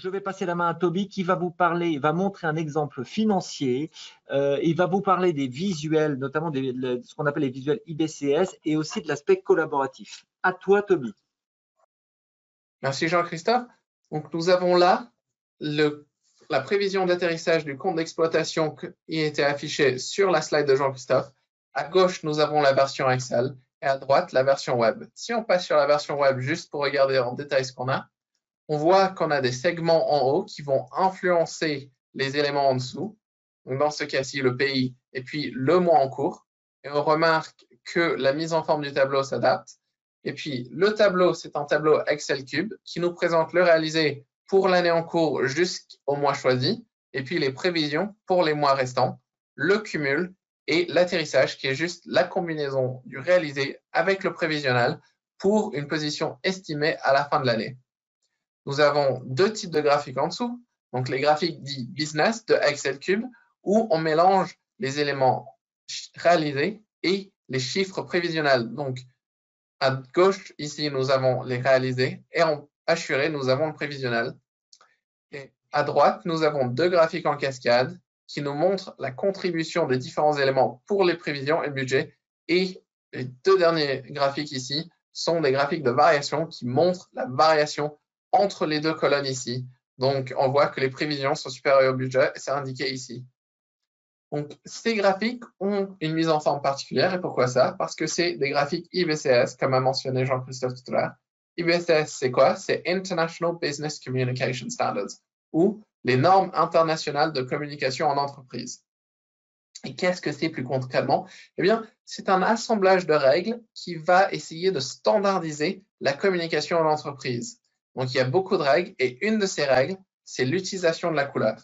je vais passer la main à Toby qui va vous parler, il va montrer un exemple financier. Il va vous parler des visuels, notamment de ce qu'on appelle les visuels IBCS et aussi de l'aspect collaboratif. À toi, Toby. Merci Jean-Christophe. Donc nous avons là la prévision d'atterrissage du compte d'exploitation qui était affichée sur la slide de Jean-Christophe. À gauche, nous avons la version Excel et à droite, la version web. Si on passe sur la version web juste pour regarder en détail ce qu'on a, on voit qu'on a des segments en haut qui vont influencer les éléments en dessous. Donc dans ce cas-ci, le pays et puis le mois en cours. Et on remarque que la mise en forme du tableau s'adapte. Et puis, le tableau, c'est un tableau Excel Cube qui nous présente le réalisé pour l'année en cours jusqu'au mois choisi, et puis les prévisions pour les mois restants, le cumul et l'atterrissage, qui est juste la combinaison du réalisé avec le prévisionnel pour une position estimée à la fin de l'année. Nous avons deux types de graphiques en dessous, donc les graphiques dits business de Excel Cube, où on mélange les éléments réalisés et les chiffres prévisionnels. Donc, à gauche, ici, nous avons les réalisés et en assuré, nous avons le prévisionnel. Et à droite, nous avons deux graphiques en cascade qui nous montrent la contribution des différents éléments pour les prévisions et le budget. Et les deux derniers graphiques ici sont des graphiques de variation qui montrent la variation entre les deux colonnes ici. Donc, on voit que les prévisions sont supérieures au budget, c'est indiqué ici. Donc, ces graphiques ont une mise en forme particulière. Et pourquoi ça? Parce que c'est des graphiques IBCS, comme a mentionné Jean-Christophe tout à l'heure. IBCS, c'est quoi? C'est International Business Communication Standards, ou les normes internationales de communication en entreprise. Et qu'est-ce que c'est plus concrètement? Eh bien, c'est un assemblage de règles qui va essayer de standardiser la communication en entreprise. Donc, il y a beaucoup de règles, et une de ces règles, c'est l'utilisation de la couleur.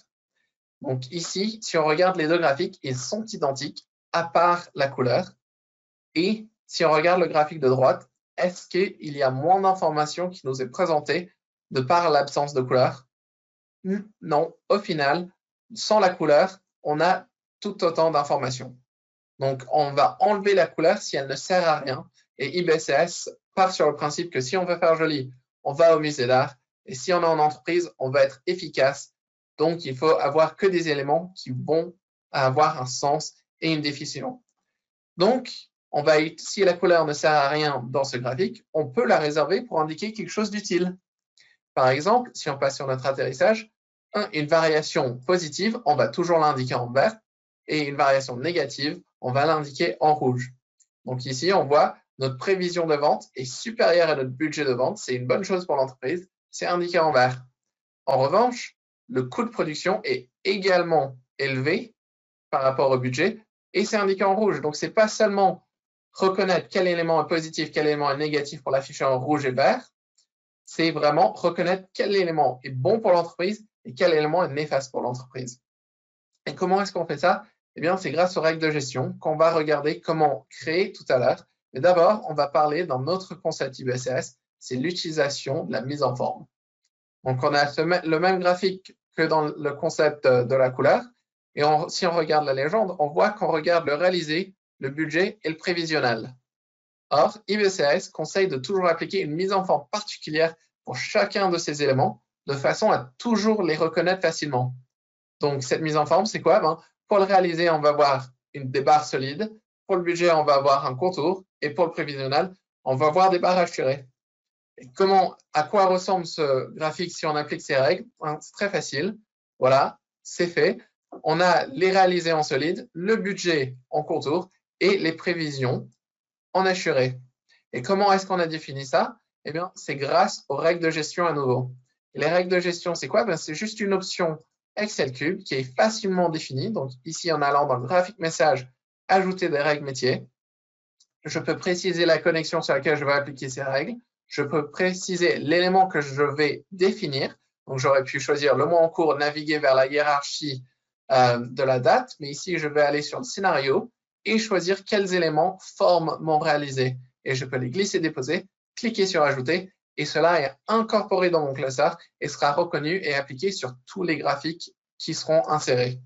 Donc ici, si on regarde les deux graphiques, ils sont identiques à part la couleur. Et si on regarde le graphique de droite, est-ce qu'il y a moins d'informations qui nous est présentée de par l'absence de couleur? Non, au final, sans la couleur, on a tout autant d'informations. Donc on va enlever la couleur si elle ne sert à rien. Et IBCS part sur le principe que si on veut faire joli, on va au musée d'art. Et si on est en entreprise, on va être efficace. Donc, il faut avoir que des éléments qui vont avoir un sens et une définition. Donc, si la couleur ne sert à rien dans ce graphique, on peut la réserver pour indiquer quelque chose d'utile. Par exemple, si on passe sur notre atterrissage, une variation positive, on va toujours l'indiquer en vert, et une variation négative, on va l'indiquer en rouge. Donc ici, on voit notre prévision de vente est supérieure à notre budget de vente. C'est une bonne chose pour l'entreprise. C'est indiqué en vert. En revanche, le coût de production est également élevé par rapport au budget et c'est indiqué en rouge. Donc, ce n'est pas seulement reconnaître quel élément est positif, quel élément est négatif pour l'afficher en rouge et vert, c'est vraiment reconnaître quel élément est bon pour l'entreprise et quel élément est néfaste pour l'entreprise. Et comment est-ce qu'on fait ça? Eh bien, c'est grâce aux règles de gestion qu'on va regarder comment créer tout à l'heure. Mais d'abord, on va parler d'un autre concept IBCS, c'est l'utilisation de la mise en forme. Donc, on a le même graphique que dans le concept de la couleur. Et si on regarde la légende, on voit qu'on regarde le réalisé, le budget et le prévisionnel. Or, IBCS conseille de toujours appliquer une mise en forme particulière pour chacun de ces éléments, de façon à toujours les reconnaître facilement. Donc, cette mise en forme, c'est quoi? Pour le réaliser, on va avoir des barres solides. Pour le budget, on va avoir un contour. Et pour le prévisionnel, on va avoir des barres assurées. Et à quoi ressemble ce graphique si on applique ces règles? C'est très facile. Voilà, c'est fait. On a les réalisés en solide, le budget en contour et les prévisions en assuré. Et comment est-ce qu'on a défini ça? Eh bien, c'est grâce aux règles de gestion à nouveau. Et les règles de gestion, c'est quoi? C'est juste une option Excel Cube qui est facilement définie. Donc ici, en allant dans le graphique message, ajouter des règles métiers. Je peux préciser la connexion sur laquelle je vais appliquer ces règles. Je peux préciser l'élément que je vais définir. Donc, j'aurais pu choisir le mois en cours, naviguer vers la hiérarchie de la date. Mais ici, je vais aller sur le scénario et choisir quels éléments forment mon réalisé. Et je peux les glisser, déposer, cliquer sur ajouter. Et cela est incorporé dans mon classeur et sera reconnu et appliqué sur tous les graphiques qui seront insérés.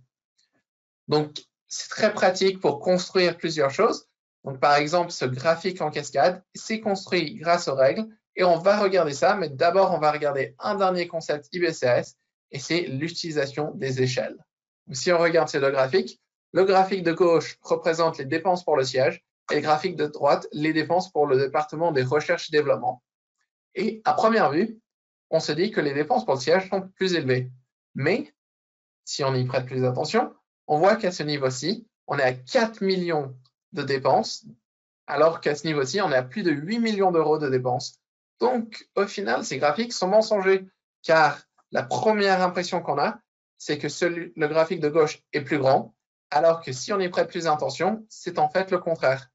Donc, c'est très pratique pour construire plusieurs choses. Donc, par exemple, ce graphique en cascade, c'est construit grâce aux règles et on va regarder ça, mais d'abord, on va regarder un dernier concept IBCS et c'est l'utilisation des échelles. Donc, si on regarde ces deux graphiques, le graphique de gauche représente les dépenses pour le siège et le graphique de droite, les dépenses pour le département des recherches et développement. Et à première vue, on se dit que les dépenses pour le siège sont plus élevées. Mais si on y prête plus attention, on voit qu'à ce niveau-ci, on est à 4 millions de dépenses, alors qu'à ce niveau-ci, on est à plus de 8 millions d'euros de dépenses. Donc, au final, ces graphiques sont mensongers, car la première impression qu'on a, c'est que le graphique de gauche est plus grand, alors que si on y prête plus attention, c'est en fait le contraire.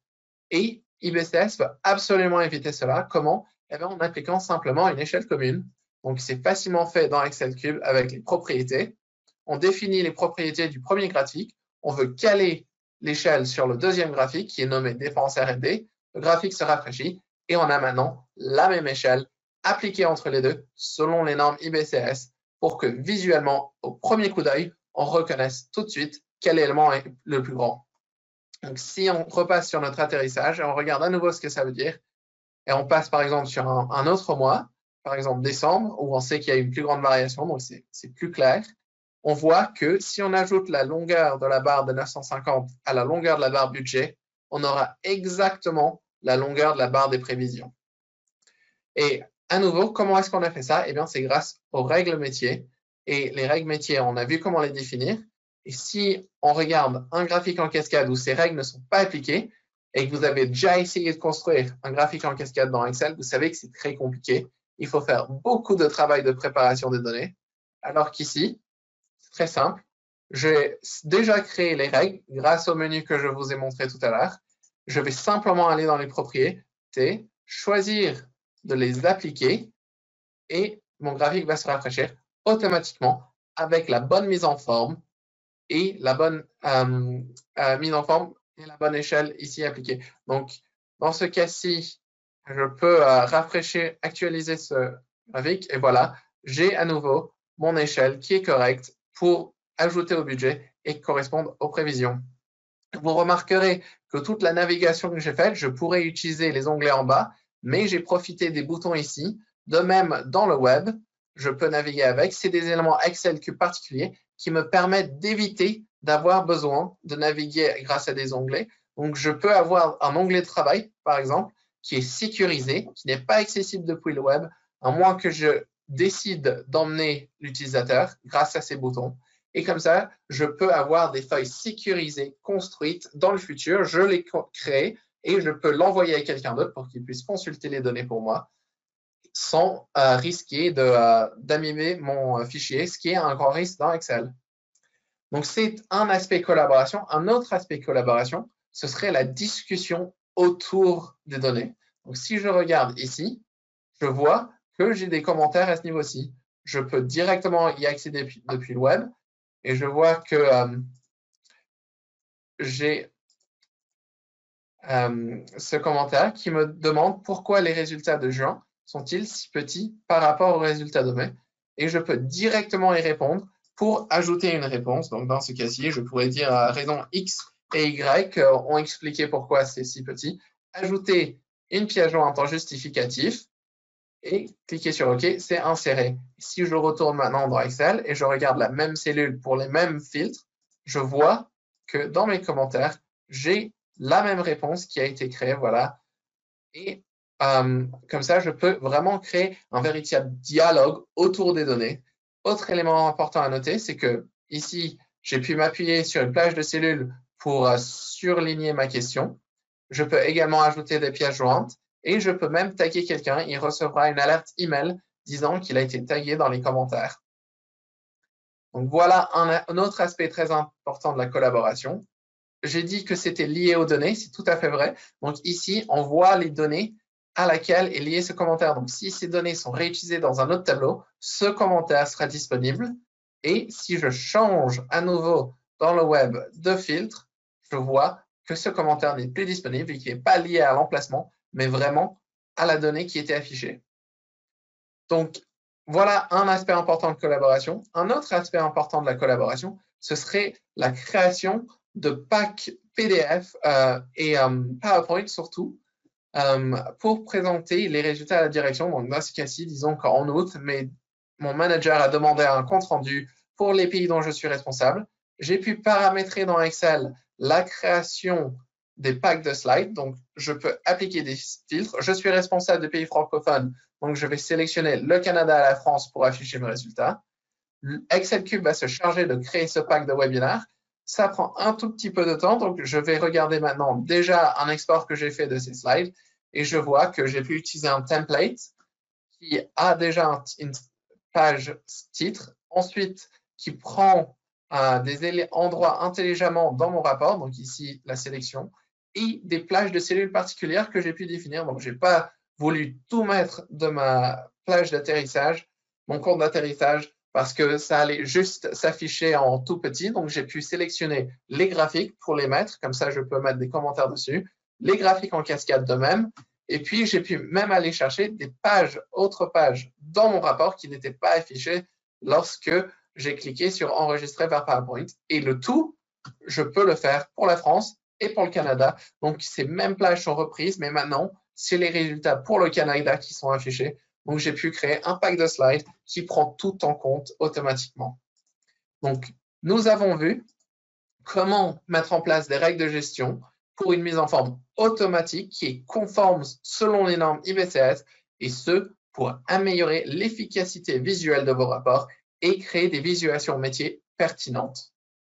Et IBCS veut absolument éviter cela. Comment? Eh bien, en appliquant simplement une échelle commune. Donc, c'est facilement fait dans Excel Cube avec les propriétés. On définit les propriétés du premier graphique. On veut caler l'échelle sur le deuxième graphique qui est nommé dépense R&D. Le graphique se rafraîchit et on a maintenant la même échelle appliquée entre les deux selon les normes IBCS pour que visuellement, au premier coup d'œil, on reconnaisse tout de suite quel élément est le plus grand. Donc, si on repasse sur notre atterrissage et on regarde à nouveau ce que ça veut dire, et on passe par exemple sur un autre mois, par exemple décembre, où on sait qu'il y a une plus grande variation, donc c'est plus clair, on voit que si on ajoute la longueur de la barre de 950 à la longueur de la barre budget, on aura exactement la longueur de la barre des prévisions. Et à nouveau, comment est-ce qu'on a fait ça? Eh bien, c'est grâce aux règles métiers. Et les règles métiers, on a vu comment les définir. Et si on regarde un graphique en cascade où ces règles ne sont pas appliquées et que vous avez déjà essayé de construire un graphique en cascade dans Excel, vous savez que c'est très compliqué. Il faut faire beaucoup de travail de préparation des données. Alors qu'ici, c'est très simple. J'ai déjà créé les règles grâce au menu que je vous ai montré tout à l'heure. Je vais simplement aller dans les propriétés, choisir de les appliquer et mon graphique va se rafraîchir automatiquement avec la bonne mise en forme et la bonne mise en forme et la bonne échelle ici appliquée. Donc, dans ce cas-ci, je peux rafraîchir, actualiser ce graphique et voilà, j'ai à nouveau mon échelle qui est correcte pour ajouter au budget et correspondre aux prévisions. Vous remarquerez que toute la navigation que j'ai faite, je pourrais utiliser les onglets en bas, mais j'ai profité des boutons ici. De même, dans le web, je peux naviguer avec. C'est des éléments Excel Cube particuliers qui me permettent d'éviter d'avoir besoin de naviguer grâce à des onglets. Donc, je peux avoir un onglet de travail, par exemple, qui est sécurisé, qui n'est pas accessible depuis le web, à moins que je décide d'emmener l'utilisateur grâce à ces boutons. Et comme ça, je peux avoir des feuilles sécurisées, construites dans le futur. Je les crée et je peux l'envoyer à quelqu'un d'autre pour qu'il puisse consulter les données pour moi sans risquer d'amimer mon fichier, ce qui est un grand risque dans Excel. Donc, c'est un aspect collaboration. Un autre aspect collaboration, ce serait la discussion autour des données. Donc, si je regarde ici, je vois que j'ai des commentaires à ce niveau-ci. Je peux directement y accéder depuis le web. Et je vois que j'ai ce commentaire qui me demande pourquoi les résultats de juin sont-ils si petits par rapport aux résultats de mai. Et je peux directement y répondre pour ajouter une réponse. Donc, dans ce cas-ci, je pourrais dire raison X et Y ont expliqué pourquoi c'est si petit. Ajouter une pièce jointe en justificatif et cliquer sur OK, c'est inséré. Si je retourne maintenant dans Excel et je regarde la même cellule pour les mêmes filtres, je vois que dans mes commentaires, j'ai la même réponse qui a été créée, voilà. Et comme ça, je peux vraiment créer un véritable dialogue autour des données. Autre élément important à noter, c'est que ici, j'ai pu m'appuyer sur une plage de cellules pour surligner ma question. Je peux également ajouter des pièces jointes et je peux même taguer quelqu'un. Il recevra une alerte email disant qu'il a été tagué dans les commentaires. Donc voilà un autre aspect très important de la collaboration. J'ai dit que c'était lié aux données, c'est tout à fait vrai. Donc ici, on voit les données à laquelle est lié ce commentaire. Donc si ces données sont réutilisées dans un autre tableau, ce commentaire sera disponible. Et si je change à nouveau dans le web de filtre, je vois que ce commentaire n'est plus disponible et qui n'est pas lié à l'emplacement, mais vraiment à la donnée qui était affichée. Donc, voilà un aspect important de collaboration. Un autre aspect important de la collaboration, ce serait la création de packs PDF et PowerPoint surtout pour présenter les résultats à la direction. Donc, dans ce cas-ci, disons qu'en août, mais mon manager a demandé un compte rendu pour les pays dont je suis responsable. J'ai pu paramétrer dans Excel la création des packs de slides. Donc, je peux appliquer des filtres. Je suis responsable des pays francophones. Donc, je vais sélectionner le Canada et la France pour afficher mes résultats. Excel Cube va se charger de créer ce pack de webinaire. Ça prend un tout petit peu de temps. Donc, je vais regarder maintenant déjà un export que j'ai fait de ces slides. Et je vois que j'ai pu utiliser un template qui a déjà une page titre. Ensuite, qui prend des endroits intelligemment dans mon rapport, donc ici la sélection, et des plages de cellules particulières que j'ai pu définir. Donc, je n'ai pas voulu tout mettre de ma plage d'atterrissage, mon compte d'atterrissage, parce que ça allait juste s'afficher en tout petit. Donc, j'ai pu sélectionner les graphiques pour les mettre, comme ça je peux mettre des commentaires dessus, les graphiques en cascade de même, et puis j'ai pu même aller chercher des pages, autres pages dans mon rapport qui n'étaient pas affichées lorsque j'ai cliqué sur enregistrer vers PowerPoint. Et le tout, je peux le faire pour la France et pour le Canada. Donc, ces mêmes plages sont reprises, mais maintenant, c'est les résultats pour le Canada qui sont affichés. Donc, j'ai pu créer un pack de slides qui prend tout en compte automatiquement. Donc, nous avons vu comment mettre en place des règles de gestion pour une mise en forme automatique qui est conforme selon les normes IBCS, et ce, pour améliorer l'efficacité visuelle de vos rapports et créer des visualisations métiers pertinentes.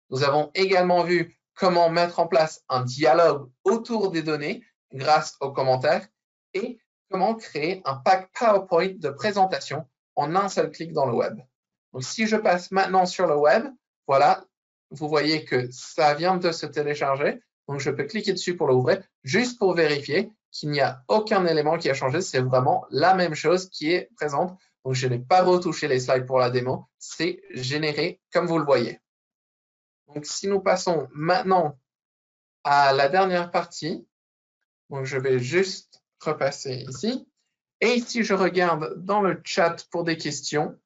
Nous avons également vu comment mettre en place un dialogue autour des données grâce aux commentaires et comment créer un pack PowerPoint de présentation en un seul clic dans le web. Donc, si je passe maintenant sur le web, voilà, vous voyez que ça vient de se télécharger. Donc, je peux cliquer dessus pour l'ouvrir juste pour vérifier qu'il n'y a aucun élément qui a changé. C'est vraiment la même chose qui est présente. Donc, je n'ai pas retouché les slides pour la démo. C'est généré comme vous le voyez. Donc, si nous passons maintenant à la dernière partie, donc je vais juste repasser ici. Et si je regarde dans le chat pour des questions,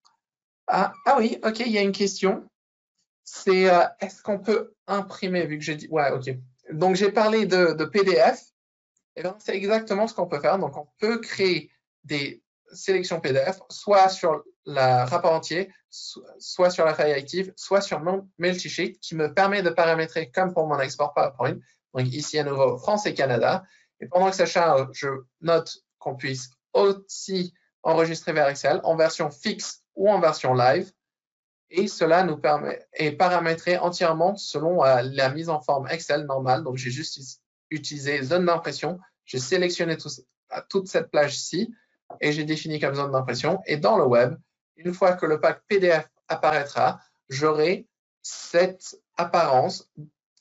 ah oui, OK, il y a une question. C'est est-ce qu'on peut imprimer, vu que j'ai dit, ouais, OK. Donc, j'ai parlé de PDF. Et bien, c'est exactement ce qu'on peut faire. Donc, on peut créer des sélections PDF, soit sur le rapport entier, soit sur la feuille active, soit sur mon multisheet, qui me permet de paramétrer comme pour mon export PowerPoint. Donc, ici, à nouveau, France et Canada. Et pendant que ça charge, je note qu'on puisse aussi enregistrer vers Excel en version fixe ou en version live. Et cela nous permet et paramétrer entièrement selon la mise en forme Excel normale. Donc, j'ai juste utilisé zone d'impression. J'ai sélectionné toute cette plage-ci et j'ai défini comme zone d'impression. Et dans le web, une fois que le pack PDF apparaîtra, j'aurai cette apparence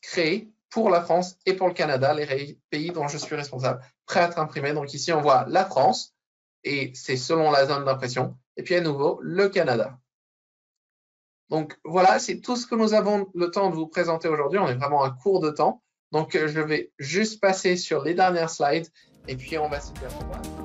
créée pour la France et pour le Canada, les pays dont je suis responsable, prêt à être imprimé. Donc ici, on voit la France et c'est selon la zone d'impression. Et puis à nouveau, le Canada. Donc voilà, c'est tout ce que nous avons le temps de vous présenter aujourd'hui. On est vraiment à court de temps. Donc je vais juste passer sur les dernières slides et puis on va se dire au revoir.